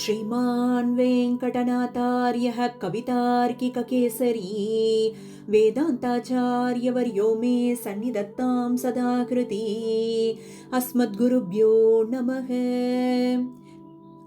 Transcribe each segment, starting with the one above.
श्रीमान् वेङ्कटनाथार्यः कवितार्किककेसरी वेदान्ताचार्यवर्यो मे सन्निधत्तां सदा कृती अस्मद्गुरुभ्यो நமக.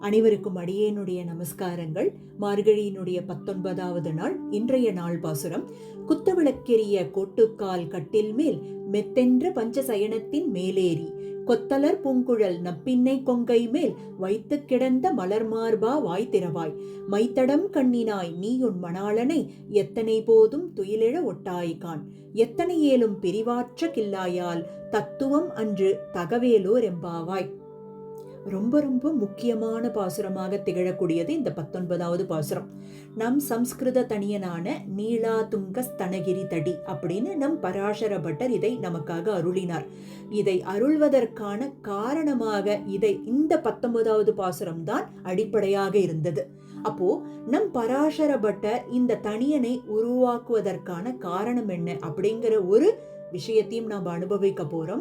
அனைவருக்கும் அடியேனுடைய நமஸ்காரங்கள். மார்கழியினுடைய 19வது நாள் இன்றைய நாள் பாசுரம். குத்தவிளக்கெரிய கோட்டுக்கால் கட்டில் மேல் மெத்தென்ற பஞ்சசயனத்தின் மேலேறி கொத்தலர் பூங்குழல் நப்பின்னை கொங்கை மேல் வைத்து கிடந்த மலர் மார்பா வாய் திறவாய் மைத்தடம் கண்ணினாய் நீ உன் மணாளனை எத்தனை போதும் துயிலிழ ஒட்டாய்கான் எத்தனை ஏலும் பிரிவாற்ற கில்லாயால் தத்துவம் அன்று தகவேலோர் எம்பாவாய். ரொம்ப ரொம்ப முக்கியமான பாசுரமாக திகழக்கூடியது இந்த 19வது பாசுரம். நம் சம்ஸ்கிருத தனியனான நீலாதுங்க ஸ்தனகிரி தடி அப்படின்னு நம் பராசர பட்டர் இதை நமக்காக அருளினார். இதை அருள்வதற்கான காரணமாக இந்த 19வது பாசுரம் தான் அடிப்படையாக இருந்தது. அப்போ நம் பராசர பட்டர் இந்த தனியனை உருவாக்குவதற்கான காரணம் என்ன அப்படிங்கிற ஒரு விஷயத்தையும் நாம் அனுபவிக்க போறோம்.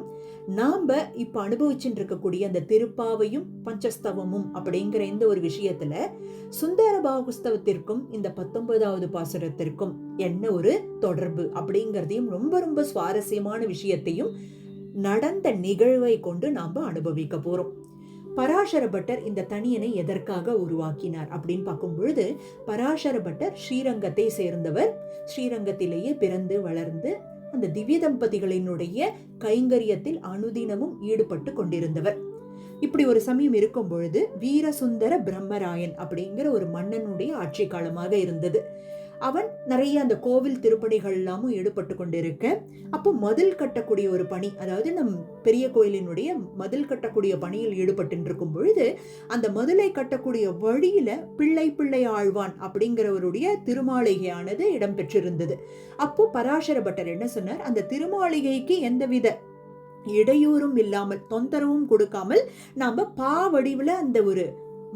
நாம இப்ப அனுபவிச்சுட்டு இருக்கக்கூடிய அந்த திருப்பாவையும் பஞ்சஸ்தவமும் அப்படிங்கிற இந்த ஒரு விஷயத்துல சுந்தர பாகுஸ்தவத்திற்கும் இந்த 19வது பாசுரத்திற்கும் என்ன ஒரு தொடர்பு அப்படிங்கிறதையும் ரொம்ப ரொம்ப சுவாரஸ்யமான விஷயத்தையும் நடந்த நிகழ்வை கொண்டு நாம அனுபவிக்க போறோம். பராசர பட்டர் இந்த தனியனை எதற்காக உருவாக்கினார் அப்படின்னு பார்க்கும் பொழுது, பராசர பட்டர் ஸ்ரீரங்கத்தை சேர்ந்தவர். ஸ்ரீரங்கத்திலேயே பிறந்து வளர்ந்து அந்த திவ்ய தம்பதிகளினுடைய கைங்கரியத்தில் அனுதினமும் ஈடுபட்டு கொண்டிருந்தவர். இப்படி ஒரு சமயம் இருக்கும் பொழுது வீரசுந்தர பிரம்மராயன் அப்படிங்கிற ஒரு மன்னனுடைய ஆட்சி காலமாக இருந்தது. அவன் நிறைய அந்த கோவில் திருப்பணிகள் எல்லாமும் ஈடுபட்டு கொண்டிருக்க, அப்போ மதில் கட்டக்கூடிய ஒரு பணி, அதாவது நம் பெரிய கோயிலினுடைய மதில் கட்டக்கூடிய பணியில் ஈடுபட்டு இருக்கும் பொழுது அந்த மதிலை கட்டக்கூடிய வழியில பிள்ளை ஆழ்வான் அப்படிங்கிறவருடைய திருமாளிகையானது இடம்பெற்றிருந்தது. அப்போ பராசர பட்டர் என்ன சொன்னார், அந்த திருமாளிகைக்கு எந்தவித இடையூறும் இல்லாமல் தொந்தரவும் கொடுக்காமல் நாம வடிவுல அந்த ஒரு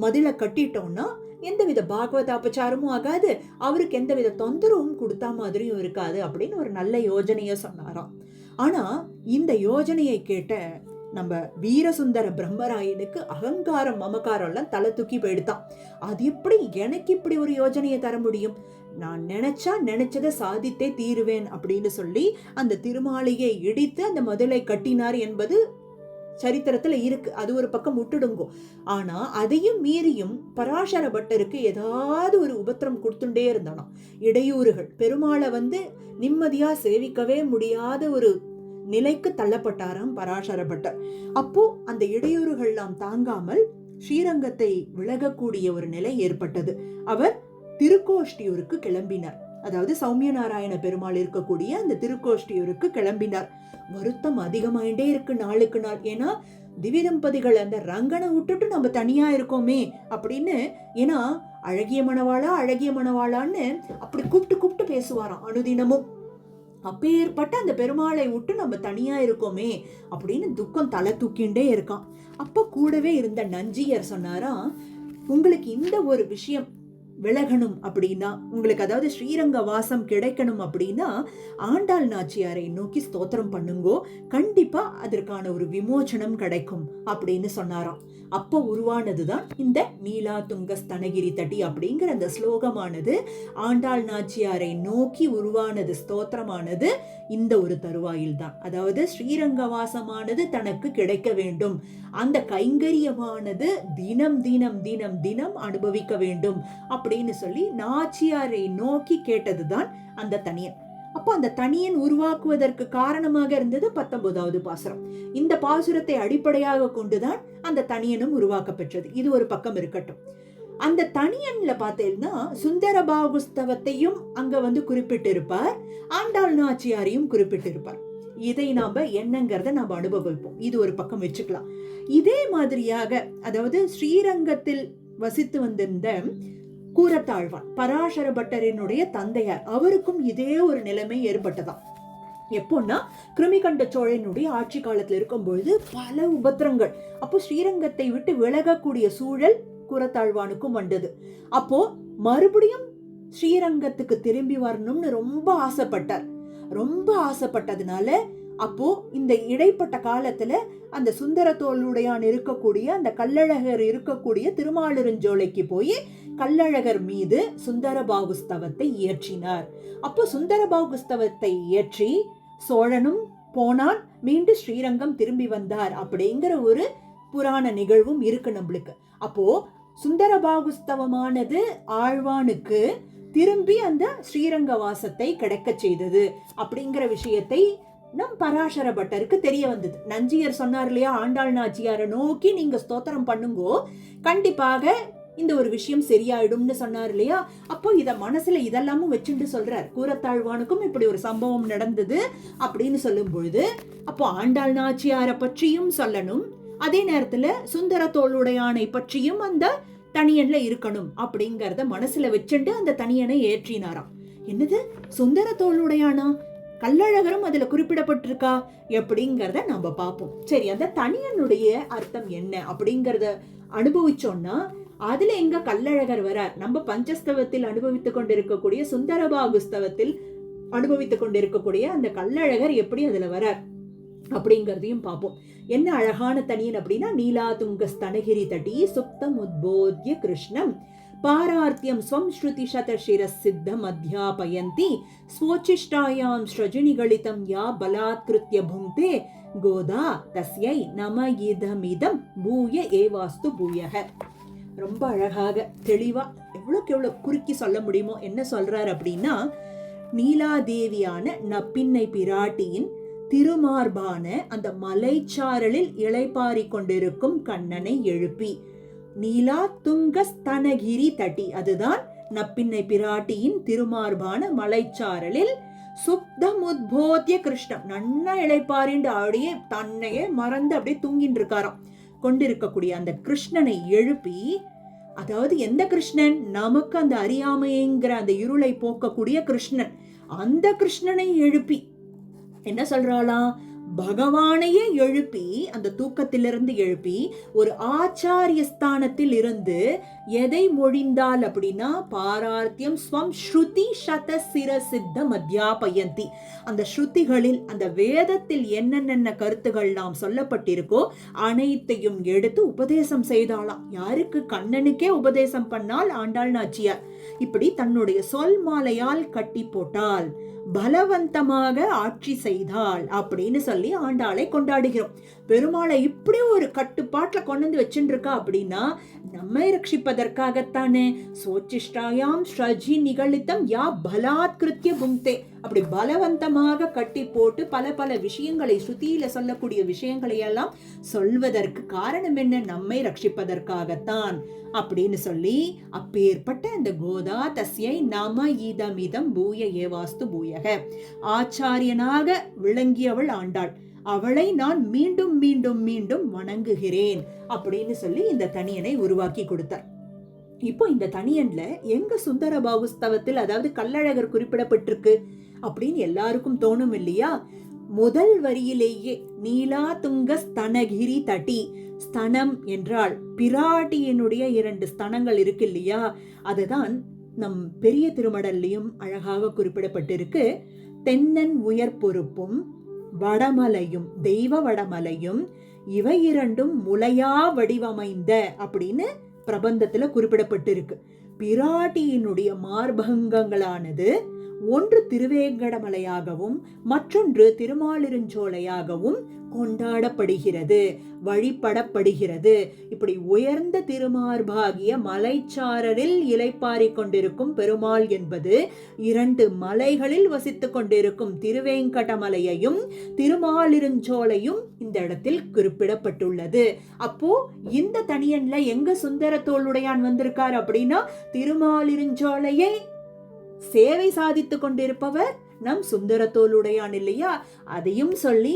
மதிலை கட்டிட்டோம்னா எந்தவித பாகவத அபச்சாரமும் ஆகாது, அவருக்கு எந்தவித தொந்தரவும் கொடுத்தா மாதிரியும் இருக்காது அப்படின்னு ஒரு நல்ல யோஜனைய சொன்னாராம். ஆனா இந்த யோஜனையை கேட்ட நம்ம வீரசுந்தர பிரம்மராயனுக்கு அகங்காரம் மமகாரம் எல்லாம் தலை தூக்கி போயிடுதான். அது எப்படி எனக்கு இப்படி ஒரு யோஜனையை தர முடியும், நான் நினைச்சதை சாதித்தே தீருவேன் அப்படின்னு சொல்லி அந்த திருமாளிகை இடித்து அந்த மதிலை கட்டினார் என்பது சரித்திரத்துல இருக்கு. அது ஒரு பக்கம் விட்டுடுங்கோ. ஆனா அதையும் மீறியும் பராசர பட்டருக்கு ஏதாவது ஒரு உபத்திரம் கொடுத்துட்டே இருந்தானா, இடையூறுகள். பெருமாளை நிம்மதியா சேவிக்கவே முடியாத ஒரு நிலைக்கு தள்ளப்பட்டாராம் பராசர பட்டர். அப்போ அந்த இடையூறுகள்லாம் தாங்காமல் ஸ்ரீரங்கத்தை விலகக்கூடிய ஒரு நிலை ஏற்பட்டது. அவர் திருக்கோஷ்டியூருக்கு கிளம்பினார். அதாவது சௌமிய நாராயண பெருமாள் இருக்கக்கூடிய அந்த திருக்கோஷ்டியூருக்கு கிளம்பினார். வருத்தம் அதிகமாயிட்டே இருக்கு நாளுக்கு நாள். ஏன்னா திவ்ய தம்பதிகள் அந்த ரங்கனை விட்டுட்டு நம்ம தனியா இருக்கோமே அப்படின்னு, ஏன்னா அழகிய மணவாளான்னு அப்படி கூப்பிட்டு பேசுவாராம் அனுதினமும். அப்பேற்பட்ட அந்த பெருமாளை விட்டு நம்ம தனியா இருக்கோமே அப்படின்னு துக்கம் தலை தூக்கிண்டே இருக்கான். அப்ப கூடவே இருந்த நஞ்சியர் சொன்னாரா, உங்களுக்கு இந்த ஒரு விஷயம் விலகணும் அப்படின்னா, உங்களுக்கு அதாவது ஸ்ரீரங்க வாசம் கிடைக்கணும் அப்படின்னா ஆண்டாள் நாச்சியாரை நோக்கி ஸ்தோத்திரம் பண்ணுங்கோ, கண்டிப்பா அதற்கான ஒரு விமோச்சனம் கிடைக்கும் அப்படின்னு சொன்னாராம். அப்போ உருவானதுதான் இந்த நீலாதுங்க ஸ்தனகிரி தடி அப்படிங்கிற அந்த ஸ்லோகமானது. ஆண்டாள் நாச்சியாரை நோக்கி உருவானது ஸ்தோத்திரமானது இந்த ஒரு தருவாயில் தான். அதாவது ஸ்ரீரங்க வாசமானது தனக்கு கிடைக்க வேண்டும், அந்த கைங்கரியமானது தினம் தினம் தினம் தினம் அனுபவிக்க வேண்டும் அப்படின்னு சொல்லி நாச்சியாரை நோக்கி கேட்டதுதான் அந்த தனியன். அப்போ அந்த தனியன் உருவாக்குவதற்கு காரணமாக இருந்தது 19வது பாசுரம். இந்த பாசுரத்தை அடிப்படையாக கொண்டுதான் அந்த தனியனும் உருவாக்க பெற்றது. இது ஒரு பக்கம் இருக்கட்டும். அந்த தனியன்ல பார்த்தேன்னா சுந்தர பாகுஸ்தவத்தையும் அங்க குறிப்பிட்டிருப்பார், ஆண்டாள் நாச்சியாரையும் குறிப்பிட்டிருப்பார். இதை நாம என்னங்கிறத நாம அனுபவிப்போம். இது ஒரு பக்கம் வச்சுக்கலாம். இதே மாதிரியாக அதாவது ஸ்ரீரங்கத்தில் வசித்து வந்திருந்த கூரத்தாழ்வான் பராசர பட்டரினுடைய தந்தையார், அவருக்கும் இதே ஒரு நிலைமை ஏற்பட்டதாம். எப்போன்னா கிருமிகண்ட சோழனுடைய ஆட்சி காலத்துல இருக்கும் பொழுது பல உபத்திரங்கள். அப்போ ஸ்ரீரங்கத்தை விட்டு விலகக்கூடிய சூழல் கூரத்தாழ்வானுக்கும் வந்தது. அப்போ மறுபடியும் ஸ்ரீரங்கத்துக்கு திரும்பி வரணும்னு ரொம்ப ஆசைப்பட்டார். ரொம்ப ஆசைப்பட்டதுனால அப்போ இந்த இடைப்பட்ட காலத்துல அந்த சுந்தர தோளுடையான் இருக்கக்கூடிய அந்த கள்ளழகர் இருக்கக்கூடிய திருமாலிருஞ்சோலைக்கு போய் கள்ளழகர் மீது சுந்தரபாகுஸ்தவத்தை இயற்றினார். அப்போ சுந்தரபாகுஸ்தவத்தை இயற்றி சோழனும் போனான், மீண்டும் ஸ்ரீரங்கம் திரும்பி வந்தார் அப்படிங்கிற ஒரு புராண நிகழ்வும் இருக்கு நம்மளுக்கு. அப்போ சுந்தரபாகுஸ்தவமானது ஆழ்வானுக்கு திரும்பி அந்த ஸ்ரீரங்க வாசத்தை கிடைக்க செய்தது அப்படிங்கிற விஷயத்தை நம் பராசர பட்டருக்கு தெரிய வந்தது. நஞ்சியர் சொன்னார் இல்லையா, ஆண்டாள் நாச்சியாரை நோக்கி நீங்க ஸ்தோத்திரம் பண்ணுங்கோ, கண்டிப்பாக இந்த ஒரு விஷயம் சரியாயிடும்னு சொன்னார் இல்லையா. அப்போ இத மனசுல இதெல்லாமும் வச்சுட்டு சொல்றார். கூரத்தாழ்வானுக்கும் இப்படி ஒரு சம்பவம் நடந்தது அப்படின்னு சொல்லும் பொழுது அப்போ ஆண்டாள் நாச்சியாரை பற்றியும் சொல்லணும், அதே நேரத்துல சுந்தர தோளுடையானை பற்றியும் அந்த தனியன்ல இருக்கணும் அப்படிங்கறத மனசுல வச்சுட்டு அந்த தனியனை ஏற்றினாராம். என்னது, சுந்தர தோளுடையானா? கள்ளழகரும் அதுல குறிப்பிடப்பட்டிருக்கா எப்படிங்கறத நம்ம பார்ப்போம். சரி, அந்த தனியனுடைய அர்த்தம் என்ன அப்படிங்கறத அனுபவிச்சோம்னா அதுல எங்க கள்ளழகர் வரார்? நம்ம பஞ்சஸ்தவத்தில் அனுபவித்துக் கொண்டிருக்கக்கூடிய சுந்தரபாகுஸ்தவத்தில் அனுபவித்துக் கொண்டிருக்கக்கூடிய அந்த கள்ளழகர் எப்படி அதுல வரார் அப்படிங்கறதையும் பார்ப்போம். என்ன அழகான தனியன் அப்படின்னா, நீலாதுங்க ஸ்தனகிரி தடி சுப்தம் உத்போத்ய கிருஷ்ணம் பாரார்த்தியம் ஸ்வம் ஸ்ருதி சதசிர சித்தம் அத்யாபயந்தி ஸ்வோச்சிஷ்டாயாம் ஸ்ரஜனிகளிதம் யா பலாத்கிருத்ய புங்தே கோதா தஸ்யை நம இதமிதம் பூய ஏவாஸ்து பூயக. ரொம்ப அழகாக தெளிவா எவ்வளவுக்கு எவ்வளவு குறுக்கி சொல்ல முடியுமோ என்ன சொல்றார் அப்படின்னா, நீலாதேவியான நப்பின்னை பிராட்டியின் திருமார்பான அந்த மலைச்சாரலில் இளைப்பாரி கொண்டிருக்கும் கண்ணனை எழுப்பி, நீலா துங்க ஸ்தனகிரி தட்டி, அதுதான் நப்பின்னை பிராட்டியின் திருமார்பான மலைச்சாரலில் சுப்தம் உத்போத்ய கிருஷ்ணம், நன்னா இளைப்பாரிண்டு அப்படியே தன்னையே மறந்து அப்படியே தூங்கிட்டு இருக்காராம் கொண்டிருக்கக்கூடிய அந்த கிருஷ்ணனை எழுப்பி, அதாவது எந்த கிருஷ்ணன்? நமக்கு அந்த அறியாமைங்கிற அந்த இருளை போக்கக்கூடிய கிருஷ்ணன், அந்த கிருஷ்ணனை எழுப்பி என்ன சொல்றாளாம்? பகவானையே எழுப்பி, அந்த தூக்கத்திலிருந்து எழுப்பி ஒரு ஆச்சாரிய ஸ்தானத்தில் இருந்து எதை மொழிந்தால் அப்படின்னா, பாரார்த்தியம் ஸ்வம் ஸ்ருதி சதசிர சித்தம் அத்யாபயந்தி, அந்த ஸ்ருதிகளில் அந்த வேதத்தில் என்னென்ன கருத்துகள் நாம் சொல்லப்பட்டிருக்கோ அனைத்தையும் எடுத்து உபதேசம் செய்தாளாம். யாருக்கு? கண்ணனுக்கே உபதேசம் பண்ணால் ஆண்டாள் நாச்சியார். இப்படி தன்னுடைய சொல் மாலையால் கட்டி போட்டால், பலவந்தமாக ஆட்சி செய்தாள் அப்படின்னு சொல்லி ஆண்டாளை கொண்டாடுகிறோம். பெருமாளை இப்படி ஒரு கட்டுப்பாட்டுல கொண்டு வந்து வச்சுட்டு இருக்கா அப்படின்னா நம்மை ரட்சிப்பதற்காகத்தானே. சோச்சிஷ்டாயாம் ஸ்ரஜி நிகழித்தம் யா பலாத்கிருத்ய புங்தே, அப்படி பலவந்தமாக கட்டி போட்டு பல பல விஷயங்களை, ஸ்ருதியில சொல்லக்கூடிய விஷயங்களை எல்லாம் சொல்வதற்கு காரணம் என்ன? நம்மை ரட்சிப்பதற்காகத்தான் அப்படின்னு சொல்லி, அப்பேற்பட்ட அந்த கோதா தஸ்யை நம இதமிதம் பூய ஏவாஸ்து பூயக, ஆச்சாரியனாக விளங்கியவள் ஆண்டாள், அவளை நான் மீண்டும் மீண்டும் மீண்டும் வணங்குகிறேன் அப்படின்னு சொல்லி இந்த தனியனை உருவாக்கி கொடுத்தார். இப்போ இந்த தனியன்ல எங்க சுந்தரபாகுஸ்தவத்தில், அதாவது கள்ளழகர் குறிப்பிடப்பட்டிருக்கு அப்படின்னு எல்லாருக்கும் தோணும் இல்லையா? முதல் வரியிலேயே நீலா துங்க ஸ்தனகிரி தட்டி, ஸ்தனம் என்றால் பிராட்டியினுடைய 2 ஸ்தனங்கள் இருக்கு இல்லையா, அதுதான் நம் பெரிய திருமடல்லையும் அழகாக குறிப்பிடப்பட்டிருக்கு. தென்னன் உயர் பொறுப்பும் வடமலையும், தெய்வ வடமலையும் இவை 2ம் முளையா வடிவமைந்த அப்படின்னு பிரபந்தத்துல குறிப்பிடப்பட்டிருக்கு. பிராட்டியினுடைய மார்பங்கங்களானது ஒன்று திருவேங்கடமலையாகவும் மற்றொன்று திருமாலிருஞ்சோலையாகவும் கொண்டாடப்படுகிறது, வழிபடப்படுகிறது. இப்படி உயர்ந்த திருமார்பாகிய மலைச்சாரலில் இளைப்பாரி கொண்டிருக்கும் பெருமாள் என்பது 2 மலைகளில் வசித்துக் கொண்டிருக்கும் திருவேங்கடமலையையும் திருமாலிருஞ்சோலையும் இந்த இடத்தில் குறிப்பிடப்பட்டுள்ளது. அப்போ இந்த தனியன்ல எங்க சுந்தர தோளுடையான் வந்திருக்கார் அப்படின்னா, திருமாலிருஞ்சோலையை சேவை சாதித்துக் கொண்டிருப்பவர் நம் சுந்தர தோளுடையான் இல்லையா? அதையும் சொல்லி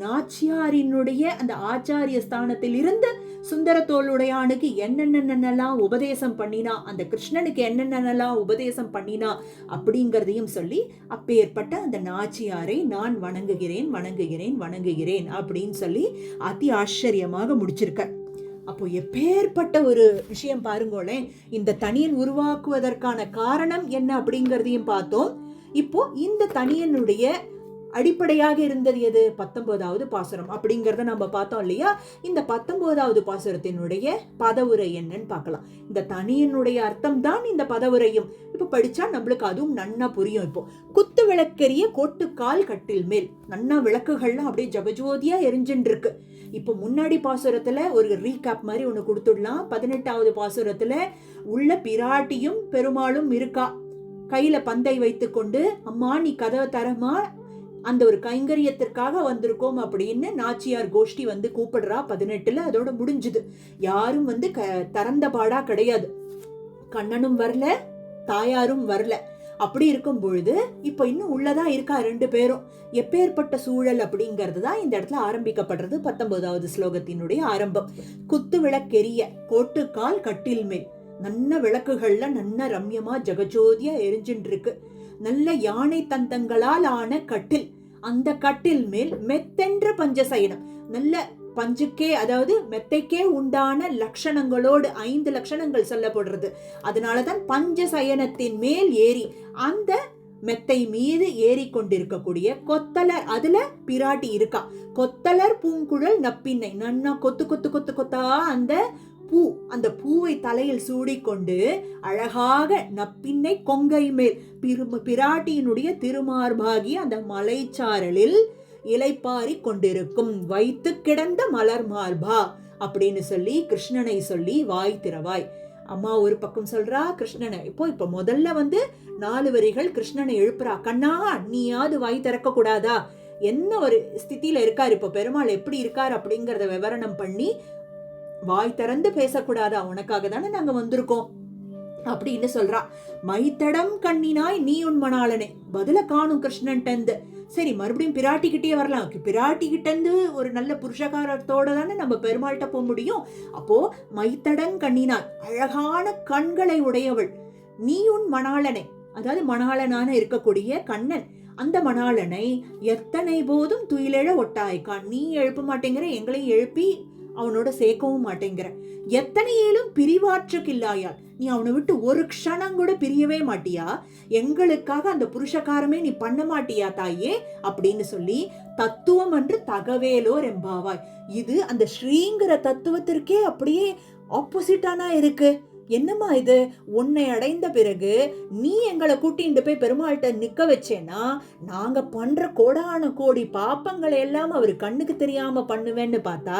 நாச்சியாரினுடைய அந்த ஆச்சாரிய ஸ்தானத்தில் இருந்து சுந்தர தோளுடையானுக்கு என்னென்னலாம் உபதேசம் பண்ணினா, அந்த கிருஷ்ணனுக்கு என்னென்னலாம் உபதேசம் பண்ணினா அப்படிங்கறதையும் சொல்லி, அப்பேற்பட்ட அந்த நாச்சியாரை நான் வணங்குகிறேன் வணங்குகிறேன் வணங்குகிறேன் அப்படின்னு சொல்லி அதி ஆச்சரியமாக முடிச்சிருக்க. அப்போ எப்பேற்பட்ட ஒரு விஷயம் பாருங்களேன். இந்த தனியன் உருவாக்குவதற்கான காரணம் என்ன அப்படிங்கறதையும் பார்த்தோம். இப்போ இந்த தனியனுடைய அடிப்படையாக இருந்தது எது? 19வது பாசுரம் அப்படிங்கிறத நம்ம பார்த்தோம் இல்லையா? இந்த 19வது பாசுரத்தினுடைய பதவுரை என்னன்னு பார்க்கலாம். இந்த தனியனுடைய அர்த்தம் தான் இந்த பதவுரையும். இப்ப படிச்சா நம்மளுக்கு அதுவும் நன்னா புரியும். இப்போ குத்து விளக்கெரிய கோட்டுக்கால் கட்டில் மேல், நன்னா விளக்குகள்லாம் அப்படியே ஜகஜோதியா எரிஞ்சுட்டு இருக்கு. இப்போ முன்னாடி பாசுரத்துல ஒரு ரீகேப் மாதிரி ஒண்ணு கொடுத்துடலாம். 18வது பாசுரத்துல உள்ள பிராட்டியும் பெருமாளும் இருக்கா, கையில பந்தை வைத்து கொண்டு, அம்மா நீ கதவை தரமா, அந்த ஒரு கைங்கரியத்திற்காக வந்திருக்கோம் அப்படின்னு நாச்சியார் கோஷ்டி வந்து கூப்பிடுறா. 18ல அதோட முடிஞ்சுது. யாரும் வந்து திறந்த பாடா கிடையாது. கண்ணனும் வரல, தாயாரும் வரல. அப்படி இருக்கும் பொழுது இப்ப இன்னும் உள்ளதான் இருக்கா 2 பேரும். எப்பேற்பட்ட சூழல் அப்படிங்கிறது தான் இந்த இடத்துல ஆரம்பிக்கப்படுறது. 19வது ஸ்லோகத்தினுடைய ஆரம்பம். குத்து விளக்கெரிய கோட்டுக்கால் கட்டில் மேல், நல்ல விளக்குகள்ல நல்ல ரம்யமா ஜெகஜோதியா எரிஞ்சுட்டு இருக்கு. நல்ல யானை தந்தங்களால் ஆன கட்டில், அந்த கட்டில் மேல் மெத்தென்ற பஞ்சசயனம், நல்ல பஞ்சுக்கே அதாவது மெத்தைக்கே உண்டான லட்சணங்களோடு 5 லட்சணங்கள் சொல்லப்படுறது. அதனாலதான் பஞ்சசயனத்தின் மேல் ஏறி அந்த மெத்தை மீது ஏறி கொண்டிருக்கக்கூடிய கொத்தலர், அதுல பிராட்டி இருக்கா. கொத்தலர் பூங்குழல் நப்பின்னை, நன்னா கொத்து கொத்து கொத்து கொத்தா அந்த பூ, அந்த பூவை தலையில் சூடிக்கொண்டு அழகாக நப்பின்னை கொங்கை மேல் பிராட்டியினுடைய திருமார்பாகி அந்த மலைச்சாரலில் இலைப்பாரி கொண்டிருக்கும் வைத்து கிடந்த மலர் மார்பா அப்படின்னு சொல்லி கிருஷ்ணனை சொல்லி வாய் திறவாய். அம்மா ஒரு பக்கம் சொல்றா கிருஷ்ணனை. இப்போ முதல்ல வந்து 4 வரிகள் கிருஷ்ணனை எழுப்புறா. கண்ணா நீயாவது வாய் திறக்க கூடாதா? என்ன ஒரு ஸ்திதியில இருக்காரு இப்போ பெருமாள், எப்படி இருக்காரு அப்படிங்கறத விவரணம் பண்ணி, வாய் திறந்து பேசக்கூடாதா, உனக்காக தானே நாங்க வந்திருக்கோம் அப்படின்னு சொல்றா. மைத்தடம் கண்ணினாய் நீ உன் மணாளனே, பதில காணும் கிருஷ்ணன்ட்டு. சரி, மறுபடியும் பிராட்டி கிட்டே வரலாம். பிராட்டி கிட்ட இருந்து ஒரு நல்ல புருஷகாரத்தோட தானே நம்ம பெருமாள்கிட்ட போக முடியும். அப்போ மைத்தடம் கண்ணினாய், அழகான கண்களை உடையவள், நீ உன் மணாளனே, அதாவது மணாளனான இருக்கக்கூடிய கண்ணன், அந்த மணாளனை எத்தனை போதும் துயிலெழ ஒட்டாய்க்கான், நீ எழுப்ப மாட்டேங்கிற, எங்களையும் எழுப்பி அவனோட சேர்க்கவும் மாட்டேங்கிற, எத்தனையிலும் பிரிவாற்றுக்கில்லாயால், நீ அவனை விட்டு ஒரு க்ஷணம் கூட பிரியவே மாட்டியா, எங்களுக்காக அந்த புருஷகாரமே நீ பண்ண மாட்டியா தாயே அப்படின்னு சொல்லி தத்துவம் என்று தகவேலோர் எம்பாவாய். இது அந்த ஸ்ரீங்கிற தத்துவத்திற்கே அப்படியே ஆப்போசிட்டானா இருக்கு. என்னம்மா இது, உன்னை அடைந்த பிறகு நீ எங்களை கூட்டிட்டு போய் பெருமாள்கிட்ட நிக்க வச்சேன்னா நாங்க பண்ற கோடான கோடி பாப்பங்களை எல்லாம் அவர் கண்ணுக்கு தெரியாம பண்ணுவேன்னு பார்த்தா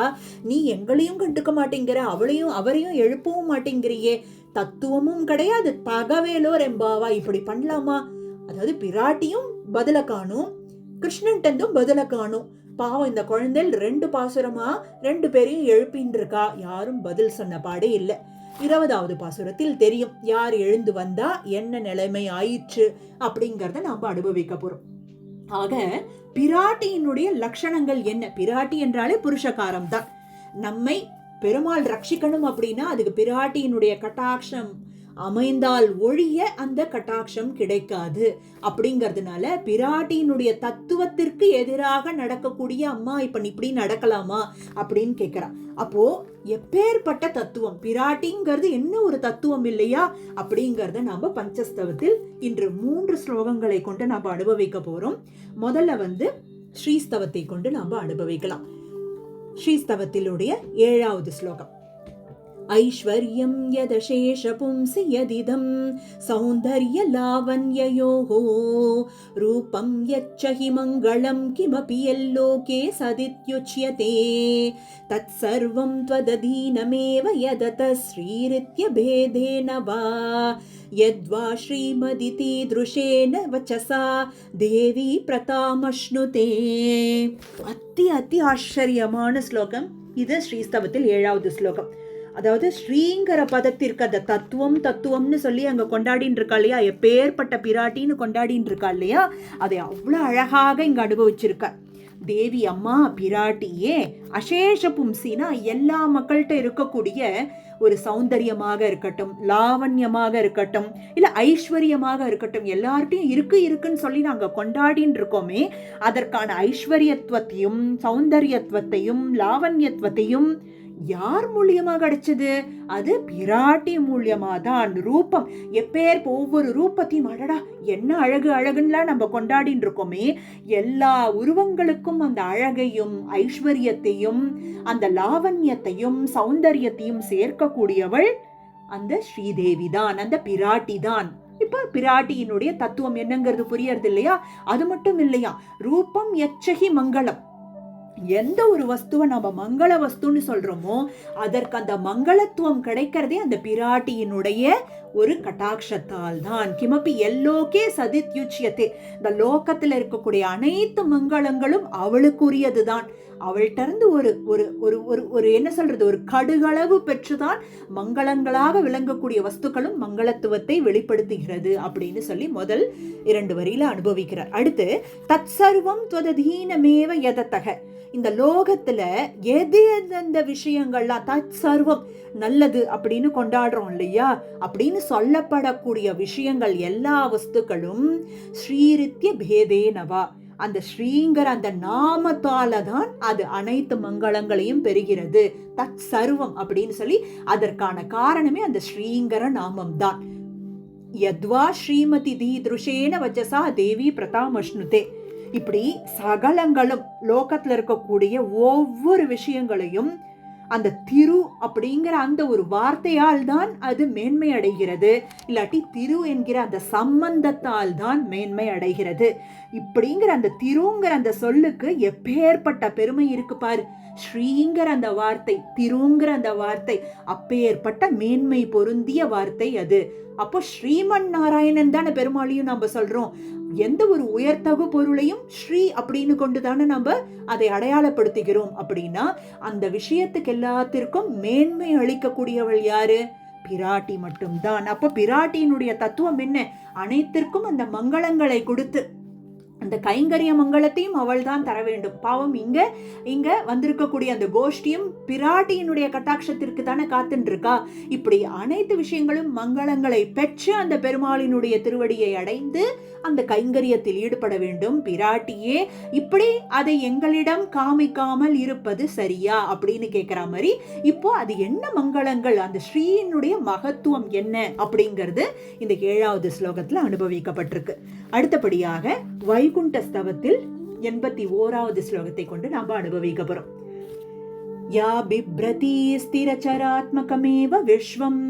நீ எங்களையும் கண்டுக்க மாட்டேங்கிற, அவரையும் எழுப்பவும் மாட்டேங்கிறியே, தத்துவமும் கிடையாது, தகவேலோர் எம்பாவா, இப்படி பண்ணலாமா? அதாவது பிராட்டியும் பதில காணும், கிருஷ்ணன்டந்தும் பதில காணும். பாவம் இந்த குழந்தைகள் 2 பாசுரமா 2 பேரையும் எழுப்பின்னு இருக்கா, யாரும் பதில் சொன்ன பாடே இல்லை. 20வது பாசுரத்தில் தெரியும் யார் எழுந்து வந்தா என்ன நிலைமை ஆயிற்று அப்படிங்கறத நாம அனுபவிக்க போறோம். ஆக பிராட்டியினுடைய லட்சணங்கள் என்ன? பிராட்டி என்றாலே புருஷகாரம் தான். நம்மை பெருமாள் ரட்சிக்கணும் அப்படின்னா அதுக்கு பிராட்டியினுடைய கட்டாட்சம் அமைந்தால் ஒழிய அந்த கட்டாட்சம் கிடைக்காது. அப்படிங்கறதுனால பிராட்டியினுடைய தத்துவத்திற்கு எதிராக நடக்கக்கூடிய அம்மா இப்ப இப்படி நடக்கலாமா அப்படின்னு கேக்குறா. அப்போ எப்பேற்பட்ட தத்துவம், பிராட்டிங்கிறது என்ன ஒரு தத்துவம் இல்லையா அப்படிங்கறத நாம பஞ்சஸ்தவத்தில் இன்று 3 ஸ்லோகங்களை கொண்டு நாம அனுபவிக்க போறோம். முதல்ல வந்து ஸ்ரீஸ்தவத்தை கொண்டு நாம அனுபவிக்கலாம். ஸ்ரீஸ்தவத்திலுடைய 7வது ஸ்லோகம். ஐஸ்வர்யம் யதசேஷ பும்சி யதிதம் சௌந்தர்ய லாவண்யயோஹோ ரூபம் யச்சஹி மங்களம் கிமபி யல்லோகே சதித்யுச்யதே தத் சர்வம் த்வததீனமேவ யதத ஸ்ரீரித்ய பேதேன வா யத்வா ஸ்ரீமதிதி திருஷேன வச்சசா தேவி பிரதாமஷ்ணுதே. அதி ஆச்சரியமான ஸ்லோகம் இது. ஸ்ரீஸ்தவத்தில் 7வது ஸ்லோகம். அதாவது ஸ்ரீங்கிற பதத்திற்கு அந்த தத்துவம்னு சொல்லி அங்க கொண்டாடின்னு இருக்கா இல்லையா, எப்பேற்பட்ட பிராட்டின்னு கொண்டாடின்னு இருக்கா இல்லையா, அதை அவ்வளவு அழகாக இங்க அனுபவிச்சிருக்க. தேவி அம்மா பிராட்டியே அசேஷ பும்சினா எல்லா மக்கள்கிட்ட இருக்கக்கூடிய ஒரு சௌந்தரியமாக இருக்கட்டும், லாவண்யமாக இருக்கட்டும், இல்ல ஐஸ்வர்யமாக இருக்கட்டும், எல்லார்ட்டையும் இருக்குன்னு சொல்லி நாங்க கொண்டாடின்னு இருக்கோமே, அதற்கான ஐஸ்வர்யத்துவத்தையும் சௌந்தரியத்துவத்தையும் லாவண்யத்துவத்தையும் யார் மூலியமா கிடைச்சது? அது பிராட்டி மூலியமா தான். ரூபம் எப்பேர் ஒவ்வொரு ரூபத்தையும் அடடா என்ன அழகு அழகுன்னா நம்ம கொண்டாடின்னு இருக்கோமே, எல்லா உருவங்களுக்கும் அந்த அழகையும் ஐஸ்வர்யத்தையும் அந்த லாவண்யத்தையும் சௌந்தரியத்தையும் சேர்க்கக்கூடியவள் அந்த ஸ்ரீதேவி தான், அந்த பிராட்டி தான். இப்ப பிராட்டியினுடைய தத்துவம் என்னங்கிறது புரியறது இல்லையா? அது மட்டும் இல்லையா, ரூபம் எச்சகி மங்களம். எந்த ஒரு வஸ்துவை நம்ம மங்கள வஸ்துன்னு சொல்றோமோ அதற்கு அந்த மங்களத்துவம் கிடைக்கிறதே அந்த பிராட்டியினுடைய ஒரு கட்டாட்சத்தால் தான். கிமப்பி எல்லோகே சதித்யுச்சியத்தே, இந்த லோகத்துல இருக்கக்கூடிய அனைத்து மங்களங்களும் அவளுக்குரியதுதான். அவள்கிட்ட இருந்து ஒரு ஒரு ஒரு ஒரு ஒரு என்ன சொல்றது, ஒரு கடுகளவு பெற்றுதான் மங்களங்களாக விளங்கக்கூடிய வஸ்துக்களும் மங்களத்துவத்தை வெளிப்படுத்துகிறது அப்படின்னு சொல்லி முதல் 2 வரியில அனுபவிக்கிறார். அடுத்து தத் சர்வம் துவததீனமேவ யததக, இந்த லோகத்துல எது எந்தெந்த விஷயங்கள்லாம் தத் சர்வம் நல்லது அப்படின்னு கொண்டாடுறோம் இல்லையா, அப்படின்னு சொல்லப்படக்கூடிய விஷயங்கள் எல்லா வஸ்துக்களும் ஸ்ரீரித்ய பேதேனவா, அந்த ஸ்ரீங்கிற அந்த நாமத்தால தான் அது அனைத்து மங்களங்களையும் பெறுகிறது. தத் சர்வம் அப்படின்னு சொல்லி அதற்கான காரணமே அந்த ஸ்ரீங்கிற நாமம் தான். யத்வா ஸ்ரீமதி தீத்ருஷேன வச்சசா தேவி பிரதாமஷ்ணுதே, இப்படி சகலங்களும் லோகத்துல இருக்கக்கூடிய ஒவ்வொரு விஷயங்களையும் அந்த திரு அப்படிங்கிற அந்த ஒரு வார்த்தையால் தான் அது மேன்மை அடைகிறது, இல்லாட்டி திரு என்கிற அந்த சம்பந்தத்தால் தான் மேன்மை அடைகிறது. இப்படிங்கிற அந்த திருங்கிற அந்த சொல்லுக்கு எப்பேற்பட்ட பெருமை இருக்கு பாரு. ஸ்ரீங்கிற அந்த வார்த்தை, திருங்கிற அந்த வார்த்தை அப்பேற்பட்ட மேன்மை பொருந்திய வார்த்தை அது. அப்போ ஸ்ரீமன் நாராயணன் தானே பெருமாளையும் நம்ம சொல்றோம். எந்த ஒரு உயர்தகு பொருளையும் ஸ்ரீ அப்படின்னு கொண்டு தானே நம்ம அதை அடையாளப்படுத்துகிறோம். அப்படின்னா அந்த விஷயத்துக்கு எல்லாத்திற்கும் மேன்மை அளிக்கக்கூடியவள் யாரு? பிராட்டி மட்டும்தான். அப்போ பிராட்டியினுடைய தத்துவம் என்ன? அனைத்திற்கும் அந்த மங்களங்களை கொடுத்து அந்த கைங்கரிய மங்களத்தையும் அவள் தான் தர வேண்டும். பாவம் இங்க வந்திருக்கக்கூடிய அந்த கோஷ்டியும் பிராட்டியினுடைய கட்டாட்சத்திற்கு தானே காத்துட்டு இருக்கா. இப்படி அனைத்து விஷயங்களும் மங்களங்களை பெற்று அந்த பெருமாளினுடைய திருவடியை அடைந்து அந்த கைங்கரியத்தில் ஈடுபட வேண்டும் பிராட்டியே. இப்படி அதை எங்களிடம் காமிக்காமல் இருப்பது சரியா அப்படின்னு கேட்கிற மாதிரி இப்போ அது என்ன மங்களங்கள், அந்த ஸ்ரீயினுடைய மகத்துவம் என்ன அப்படிங்கிறது இந்த 7வது ஸ்லோகத்துல அனுபவிக்கப்பட்டிருக்கு. அடுத்தபடியாக வைகுண்ட ஸ்தவத்தில் 81வது ஸ்லோகத்தை கொண்டு நாம அனுபவிக்க போறோம். யா பிப்ரதி ஸ்திரச்சராத்மகமேவ விஸ்வம்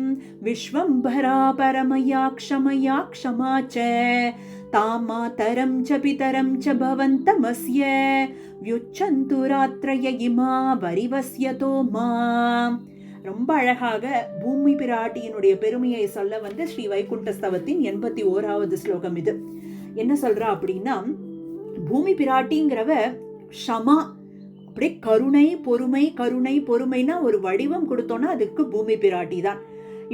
விஸ்வம்பரா பரமயா க்ஷமயா க்ஷமாச்ச தாமாதரம் ச பிதரம் ச பவந்தமஸ்ய வ்யுச்சந்து ராத்ரய இமா வரிவஸ்யதோ மா. ரொம்ப அழகாக பூமி பிராட்டியினுடைய பெருமையை சொல்ல ஸ்ரீ வைகுண்ட ஸ்தவத்தின் 81வது ஸ்லோகம் இது. என்ன சொல்றா அப்படின்னா, பூமி பிராட்டிங்கிறவ ஷமா, அப்படியே கருணை பொறுமை, கருணை பொறுமைனா ஒரு வடிவம் கொடுத்தோம்னா அதுக்கு பூமி பிராட்டி தான்.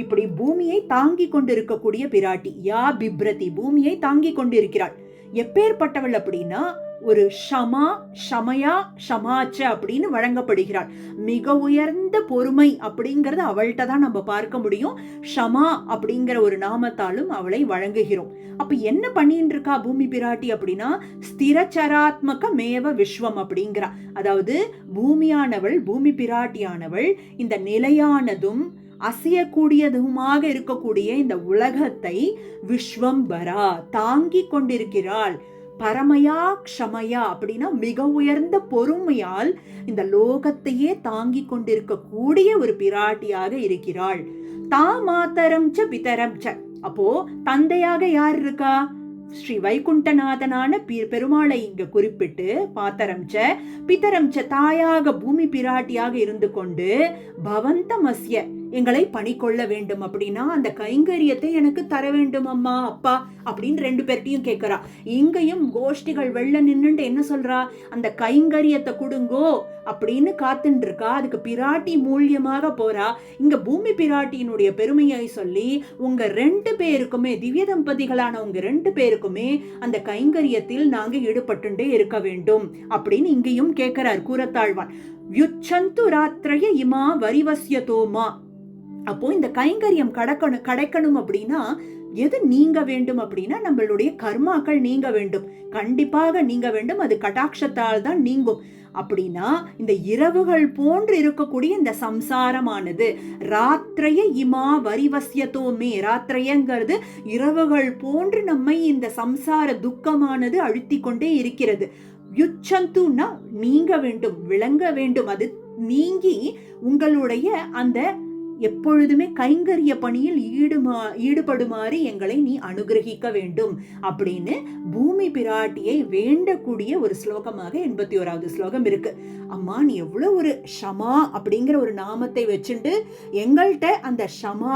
இப்படி பூமியை தாங்கி கொண்டு இருக்கக்கூடிய பிராட்டி. யா பிப்ரதி, பூமியை தாங்கி கொண்டு இருக்கிறாள். எப்பேற்பட்டவள் அப்படின்னா ஒரு ஷமா, ஷமயா, ஷமாச்ச அப்படின்னு வழங்கப்படுகிறாள். மிக உயர்ந்த பொறுமை அப்படிங்கறத அவள்கிட்ட தான் நம்ம பார்க்க முடியும். ஷமா அப்படிங்கிற ஒரு நாமத்தாலும் அவளை வழங்குகிறோம். அப்ப என்ன பண்ணிட்டு இருக்கா பூமி பிராட்டி அப்படின்னா, ஸ்திரச்சராத்மக மேவ விஸ்வம் அப்படிங்கிறா. அதாவது பூமியானவள், பூமி பிராட்டியானவள் இந்த நிலையானதும் அசையக்கூடியதுமாக இருக்கக்கூடிய இந்த உலகத்தை விஸ்வம்பரா தாங்கி கொண்டிருக்கிறாள். பரமயா க்ஷமயா அப்படின்னா மிக உயர்ந்த பொறுமையால் இந்த லோகத்தையே தாங்கி கொண்டிருக்கக்கூடிய ஒரு பிராட்டியாக இருக்கிறாள். தாமாதரம் ச பிதரம் ச, அப்போ தந்தையாக யார் இருக்கா? ஸ்ரீ வைகுண்டநாதனான பெருமாளை இங்க குறிப்பிட்டு பாத்தரம் ச பிதரம் ச, தாயாக பூமி பிராட்டியாக இருந்து கொண்டு பவந்தமஸ்ய எங்களை பணி கொள்ள வேண்டும் அப்படின்னா அந்த கைங்கரியத்தை எனக்கு தர வேண்டும் அம்மா அப்பா அப்படின்னு 2 பேர்ட்டையும் கேட்கிறா. இங்கேயும் கோஷ்டிகள் வெள்ள நின்னுட்டு என்ன சொல்றா, அந்த கைங்கரியத்தை கொடுங்கோ அப்படின்னு காத்துட்டு இருக்கா. அதுக்கு பிராட்டி மூலியமாக போறா. இங்க பூமி பிராட்டியினுடைய பெருமையை சொல்லி உங்க 2 பேருக்குமே, திவ்ய தம்பதிகளான உங்க 2 பேருக்குமே அந்த கைங்கரியத்தில் நாங்க ஈடுபட்டுட்டே இருக்க வேண்டும் அப்படின்னு இங்கேயும் கேட்கிறார் கூரத்தாழ்வான். வ்யுச்சந்து ராத்ரய இமா வரிவஸ்யதோமா. அப்போ இந்த கைங்கரியம் கிடைக்கணும் அப்படின்னா எது நீங்க வேண்டும் அப்படின்னா நம்மளுடைய கர்மாக்கள் நீங்க வேண்டும், கண்டிப்பாக நீங்க வேண்டும். அது கடாட்சத்தால் தான் நீங்கும். அப்படின்னா இந்த இரவுகள் போன்று இருக்கக்கூடிய இந்த சம்சாரமானது ராத்திரைய இமா வரிவசியத்தோமே, ராத்திரையங்கிறது இரவுகள் போன்று நம்மை இந்த சம்சார துக்கமானது அழுத்தி கொண்டே இருக்கிறது. யுச்சந்துன்னா நீங்க வேண்டும், விளங்க வேண்டும், அது நீங்கி உங்களுடைய அந்த எப்பொழுதுமே கைங்கரிய பணியில் ஈடுபடுமாறு எங்களை நீ அனுகிரகிக்க வேண்டும் அப்படின்னு பூமி பிராட்டியை வேண்டக்கூடிய ஒரு ஸ்லோகமாக 81வது ஸ்லோகம் இருக்கு. அம்மா, நீ எவ்வளவு ஒரு ஷமா அப்படிங்கிற ஒரு நாமத்தை வச்சுட்டு எங்கள்கிட்ட அந்த ஷமா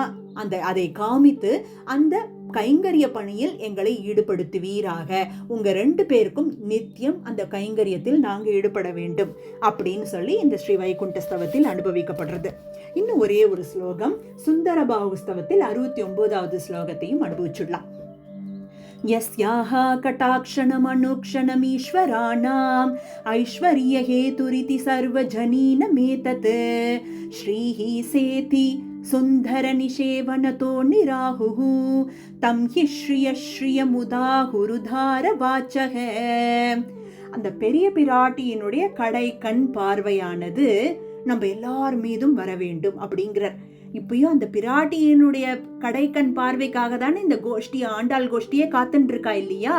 அதை காமித்து அந்த கைங்கரிய பணியில் எங்களை ஈடுபடுத்துவீராக. உங்க 2 பேருக்கும் நித்தியம் அந்த கைங்கரியத்தில் நாங்க ஈடுபட வேண்டும் அப்படின்னு சொல்லி இந்த ஸ்ரீ வைகுண்ட ஸ்தவத்தில் அனுபவிக்கப்படுறது. இன்னும் ஒரே ஒரு ஸ்லோகம் சுந்தரபாகு ஸ்தவத்தில் 69வது ஸ்லோகத்தையும் அனுபவிச்சுடலாம். யஸ்யாஹ கடாக்ஷணம் அனுக்ஷணம் ஈஸ்வராணாம் ஐஸ்வர்ய ஹேதுரிதி சர்வஜனீனமேதத் ஸ்ரீஹி சேதி சுந்தர நிஷேவனதோ நிராஹுஹு தம் ஹி ஸ்ரீய ஸ்ரீயமுதாஹுருதார வாச்சக. அந்த பெரிய பிராட்டியினுடைய கடை கண் பார்வையானது நம்ம எல்லார் மீதும் வர வேண்டும் அப்படிங்கிறார். இப்பயும் அந்த பிராட்டியினுடைய கடைக்கண் பார்வைக்காக தானே இந்த கோஷ்டி, ஆண்டாள் கோஷ்டியே காத்துட்டு இருக்கா இல்லையா?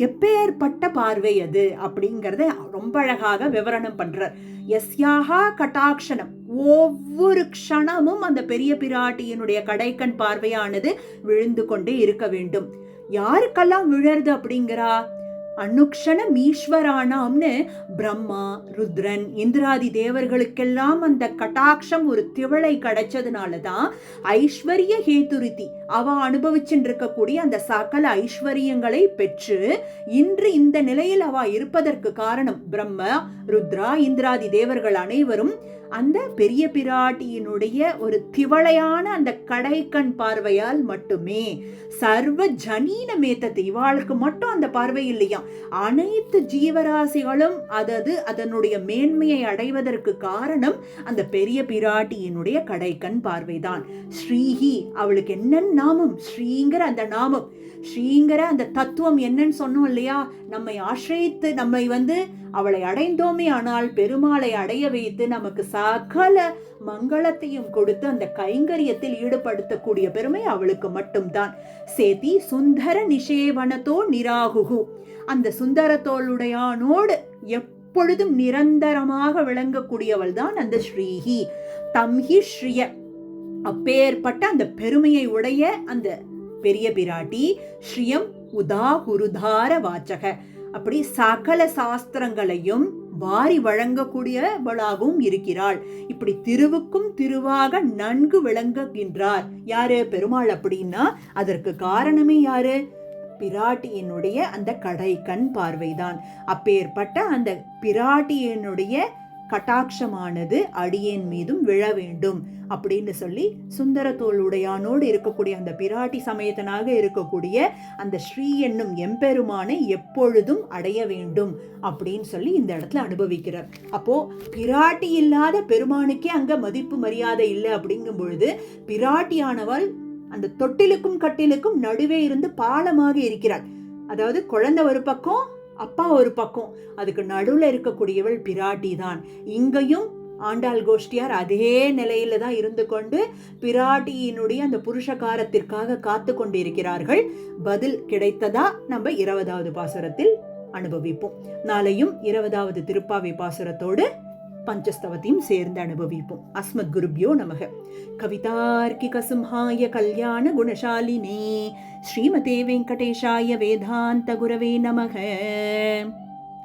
எப்பேற்பட்ட பார்வை அது அப்படிங்கறத ரொம்ப அழகாக விவரணம் பண்றார். யஸ்யாஹா கடாக்ஷணம், ஒவ்வொரு க்ஷணமும் அந்த பெரிய பிராட்டியினுடைய கடைக்கண் பார்வையானது விழுந்து கொண்டே இருக்க வேண்டும். யாருக்கெல்லாம் விழருது அப்படிங்கிறா? அனுக்ஷணம் ஈஸ்வரானாம்னு பிரம்மா, ருத்ரன், இந்திராதி தேவர்களுக்கெல்லாம் அந்த கட்டாட்சம் ஒரு திவளை கிடைச்சதுனாலதான் ஐஸ்வர்ய ஹேதுரிதி அவ அனுபவிச்சுட்டு இருக்கக்கூடிய அந்த சகல ஐஸ்வர்யங்களை பெற்று இன்று இந்த நிலையில் அவ இருப்பதற்கு காரணம் பிரம்மா, ருத்ரா, இந்திராதி தேவர்கள் அனைவரும் அந்த பெரிய பிராட்டியினுடைய ஒரு திவளையான அந்த கடைக்கண் பார்வையால் மட்டுமே. சர்வ ஜனீன மேத்தது, இவாளுக்கு மட்டும் அந்த பார்வை இல்லையா, அனைத்து ஜீவராசிகளும் அதனுடைய மேன்மையை அடைவதற்கு காரணம் அந்த பெரிய பிராட்டியினுடைய கடைக்கண் பார்வைதான். ஸ்ரீஹி, அவளுக்கு என்னன்னு நாமம்? ஸ்ரீங்கிற அந்த நாமம், ஸ்ரீங்கிற அந்த தத்துவம் என்னன்னு சொன்னோம் இல்லையா? நம்மை ஆசிரித்து நம்மை அவளை அடைந்தோமே ஆனால் பெருமாளை அடைய வைத்து நமக்கு சகல மங்களத்தையும் கொடுத்து அந்த கைங்கரியத்தில் ஈடுபடுத்தக்கூடிய பெருமை அவளுக்கு மட்டும்தான். சேதி சுந்தர நிஷேவனதோ நிராகுகு, அந்த சுந்தரத்தோளுடையானோடு எப்பொழுதும் நிரந்தரமாக விளங்கக்கூடியவள் தான் அந்த ஸ்ரீஹி. தம்ஹி ஸ்ரீய, அப்பேற்பட்ட அந்த பெருமையை உடைய அந்த பெரிய பிராட்டி ஸ்ரீயம் உதாகுருதார வாச்சக, அப்படி சகல சாஸ்திரங்களையும் வாரி வழங்கக்கூடியவளாகவும் இருக்கிறாள். இப்படி திருவுக்கும் திருவாக நன்கு விளங்குகின்றார். யாரு? பெருமாள். அப்படின்னா அதற்கு காரணமே யாரு? பிராட்டியினுடைய அந்த கடை கண் பார்வைதான். அப்பேற்பட்ட அந்த பிராட்டியினுடைய கட்டாட்சமானது அடியேன் மீதும் விழ வேண்டும் அப்படின்னு சொல்லி சுந்தரத்தோளுடையானோடு இருக்கக்கூடிய அந்த பிராட்டி சமேதனாக இருக்கக்கூடிய அந்த ஸ்ரீ என்னும் எம்பெருமானை எப்பொழுதும் அடைய வேண்டும் அப்படின்னு சொல்லி இந்த இடத்துல அனுபவிக்கிறார். அப்போ பிராட்டி இல்லாத பெருமானுக்கே அங்க மதிப்பு மரியாதை இல்லை அப்படிங்கும் பொழுது பிராட்டியானவள் அந்த தொட்டிலுக்கும் கட்டிலுக்கும் நடுவே இருந்து பாலமாக இருக்கிறாள். அதாவது குழந்தை ஒரு பக்கம், அப்பா ஒரு பக்கம், அதுக்கு நடுவுல இருக்கக்கூடியவள் பிராட்டி தான். இங்கேயும் ஆண்டாள் கோஷ்டியார் அதே நிலையில தான் இருந்து கொண்டு பிராட்டியினுடைய அந்த புருஷகாரத்திற்காக காத்து கொண்டு இருக்கிறார்கள். பதில் கிடைத்ததா நம்ம 20வது பாசுரத்தில் அனுபவிப்போம். நாளையும் 20வது திருப்பாவை பாசுரத்தோடு பஞ்சஸ்தவத்தையும் சேர்ந்து அனுபவிப்போம். அஸ்மத் குருப்யோ நமக. கவிதார்க்கிக சிம்ஹாய கல்யாண குணசாலினே ஸ்ரீமதே வெங்கடேஷாய வேதாந்த குரவே நமக.